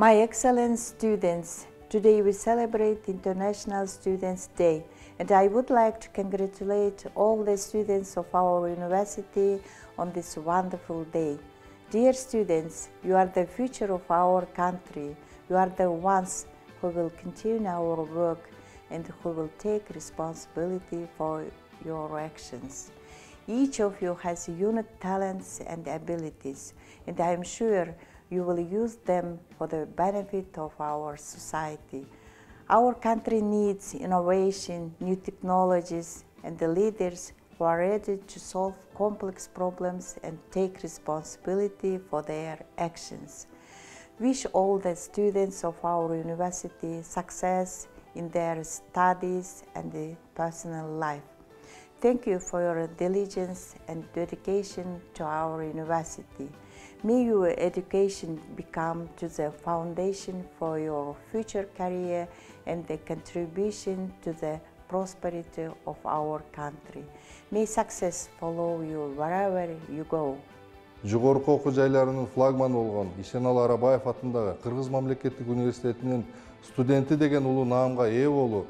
My excellent students, today we celebrate International Students' Day, and I would like to congratulate all the students of our university on this wonderful day. Dear students, you are the future of our country. You are the ones who will continue our work and who will take responsibility for your actions. Each of you has unique talents and abilities, and I am sure you will use them for the benefit of our society. Our country needs innovation, new technologies, and the leaders who are ready to solve complex problems and take responsibility for their actions. Wish all the students of our university success in their studies and personal life. Thank you for your diligence and dedication to our university. May your education become to the foundation for your future career and the contribution to the prosperity of our country. May success follow you wherever you go. Жогорку окуу жайларынын флагманы болгон Ишеналы Арабаев атындагы Кыргыз мамлекеттик университетинин студенти деген улуу наамга ээ болуу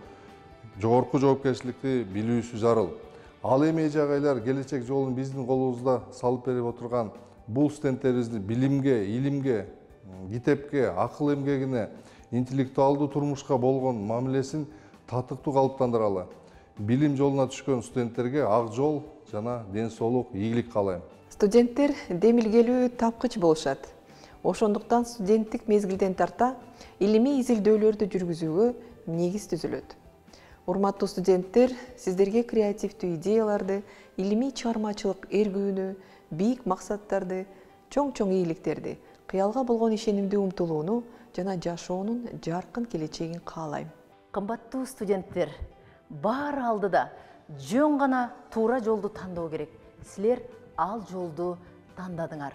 жогорку жоопкерчиликти билүүсү зарыл. Ал эми жагайлар келечек жолун биздин колубузда салып берип отурган бул студенттерибизди билимге, илимге, китепке, акыл эмгегине, интеллектуалдуу турмушка болгон мамилесин татыктуу калыптандыралы. Билим жолуна түшкөн студенттерге ак жол жана ден соолук, ийгилик каалайм. Студенттер демилгелүү тапкыч болушат. Ошондуктан студенттик мезгилден тарта илимий изилдөөлөрдү жүргүзүүгө негиз түзүлөт. Урматтуу студенттер, сиздерге креативдүү идеяларды, илимий чыгармачылык эргүүнү, бийик максаттарды, чоң-чоң ийгиликтерди, кыялга болгон ишенимдүү умтулууну жана жашоонун жаркын келечегин каалайм. Кымбаттуу студенттер, баары алдыда жөн гана туура жолду тандоо керек. Силер ал жолду тандадыңар.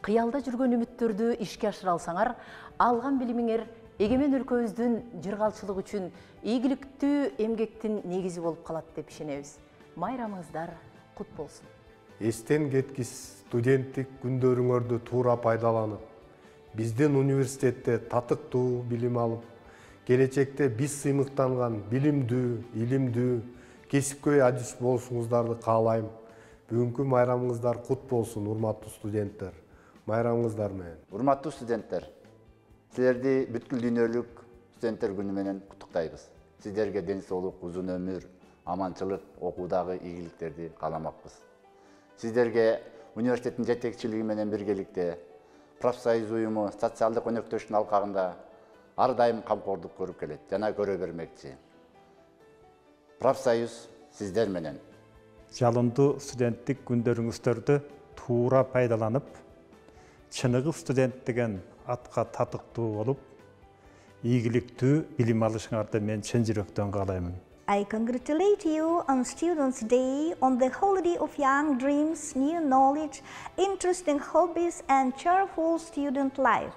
Кыялда жүргөн үмүттөрдү ишке ашыра алсаңар, алган билимиңер эгемен өлкөбүздүн жыргалчылыгы үчүн ийгиликтүү эмгектин негизи болуп калат деп ишенебиз. Майрамыңыздар кут болсун. Эстен кеткис студенттик күндөрүңөрдү туура пайдаланып, биздин университетте татыктуу билим алып, келечекте биз сыймыктанган билимдүү, илимдүү, кесипкөй адис болушуңуздарды каалайм. Бүгүнкү майрамыңыздар кут болсун, урматтуу студенттер. Майрамыңыздар менен. Урматтуу студенттер, силерди бүткүл дүйнөлүк студенттер күнү менен куттуктайбыз. Сиздерге ден соолук, узун өмүр, аманчылык, окуудагы ийгиликтерди кааламакпыз. Сиздерге университеттин жетекчилиги менен биргеликте профсоюз уюму социалдык өнөктөштүн алкагында ар дайым камкордук көрүп келет жана көрө бермекчи. Профсоюз сиздер менен. Жалындуу студенттик күндөрүңүздөрдү туура пайдаланып, чыныгы студент деген атка татыктуу болуп, ийгиликтүү билим алышыңарды мен чын жүрөктөн каалайм. I congratulate you on Students' Day, on the holiday of young dreams, new knowledge, interesting hobbies and cheerful student life.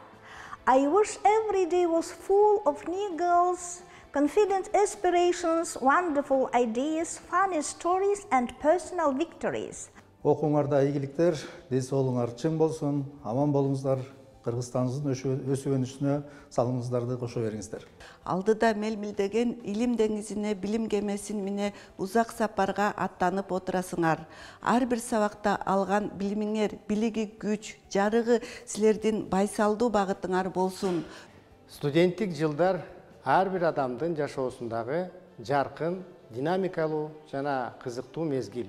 I wish every day was full of new goals, confident aspirations, wonderful ideas, funny stories and personal victories. Окууңарда ийгиликтер, ден соолугуңар чың болсун, аман болуңуздар. Кыргызстандын өсүгөнүшүнө салымыңыздарды кошо бериңиздер. Алдыда мелмилдеген илим деңизине, билим кемесин мине узак сапарга аттанып отурасыңар. Ар бир сабакта алган билимиңер, билиги, күч, жарыгы силердин байсалдуу багытыңар болсун. Студенттик жылдар ар бир адамдын жашоосундагы жаркын, динамикалуу жана кызыктуу мезгил.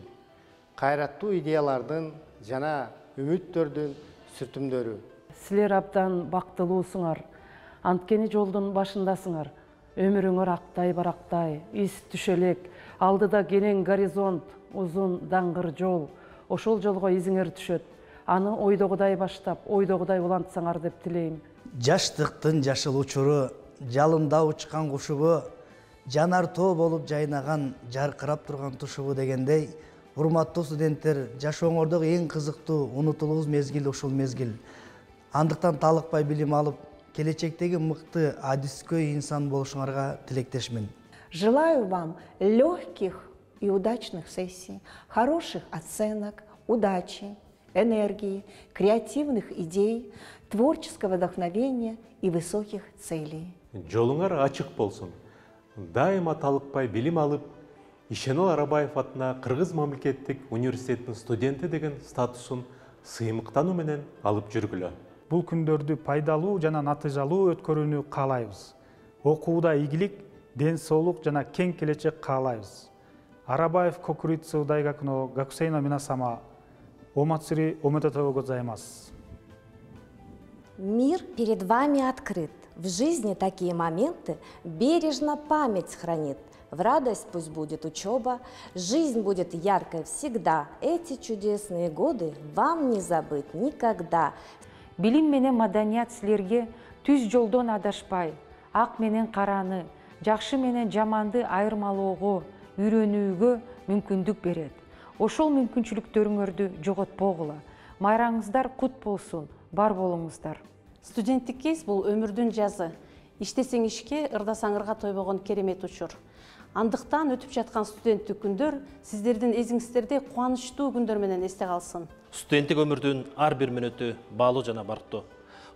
Кайраттуу идеялардын жана үмүттөрдүн сүртүмдөрү. Силер абдан бактылуусуңар, анткени жолдун башындасыңар. Өмүрүңөр актай барактай, из түшө элек, алдыда кенен горизонт, узун даңгыр жол. Ошол жолго изиңер түшөт. Аны ойдогудай баштап, ойдогудай улантсаңар деп тилейм. Жаштыктын жашыл учуру, жалында учкан кушубу, жанар тоо болуп жайнаган, жаркырап турган тушубу дегендей, урматтуу студенттер, жашооңордогу эң кызыктуу, унутулуус мезгил ушул мезгил. Андыктан талыкпай билим алып, келечектеги мыкты, адискөй инсан болушуңарга тилектешмин. Желаю вам легких и удачных сессий, хороших оценок, удачи энергии, креативных идей, творческого вдохновения и высоких целей. Жолуңар ачык болсун. Дайыма талыкпай билим алып, Ишенол Арабаев атына Кыргыз мамлекеттик университетинин студенти деген статусун сыймыктануу менен алып жүргүлө. Бул күндөрдү пайдалуу жана натыйжалуу өткөрүүнү каалайбыз. Окууда ийгилик, ден соолук жана кең келечек каалайбыз. Арабаев Кокурицу дайгаку но гакусей но минасама омацури омедетоу годзаймасу. Мир перед вами открыт. В жизни такие моменты бережно память хранит. В радость пусть будет учеба, жизнь будет яркой всегда. Эти чудесные годы вам не забыть никогда. Билим менен маданият силерге түз жолдон адашпай, ак менен караны, жакшы менен жаманды айырмалоого, үйрөнүүгө мүмкүндүк берет. Ошол мүмкүнчүлүктөрүңөрдү жоготпогула. Майраңыздар кут болсун, бар болуңуздар. Студенттик кез бул өмүрдүн жазы. Иштесең ишке, ырдасаң ырга тойбогон керемет учур. Андыктан өтүп жаткан студенттик күндөр сиздердин эзиңиздерде кубанычтуу күндөр менен эсте калсын. Студенттик өмүрдүн ар бир мүнөтү баалуу жана бартуу.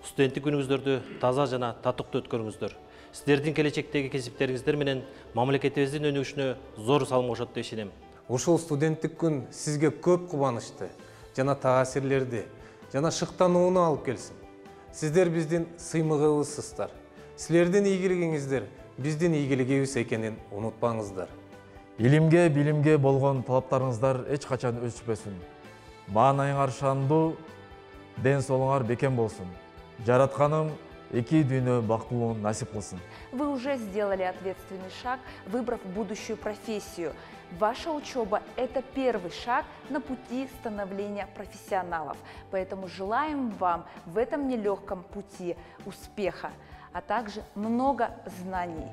Студенттик күнүңүздөрдү таза жана татыктуу өткөрүңүздөр. Сиздердин келечектеги кесиптериңиздер менен мамлекетибиздин өнүгүшүнө зор салым кошот деп ишенем. Ушул студенттик күн сизге көп кубанычты жана таасирлерди жана шыктанууну алып келсин. Сиздер биздин сыймыгыбызсыздар. Силердин ийгилигиңиздер биздин ийгилигибиз экенин унутпаңыздар. Билимге болгон талаптарыңыздар эч качан өчпөсүн. Маанайыңар шандуу, ден соолуңар бекем болсун. Жаратканым эки дүйнө бактылууну насип кылсын. Вы уже сделали ответственный шаг, выбрав будущую профессию. Ваша учеба – это первый шаг на пути становления профессионалов. Поэтому желаем вам в этом нелегком пути успеха, а также много знаний.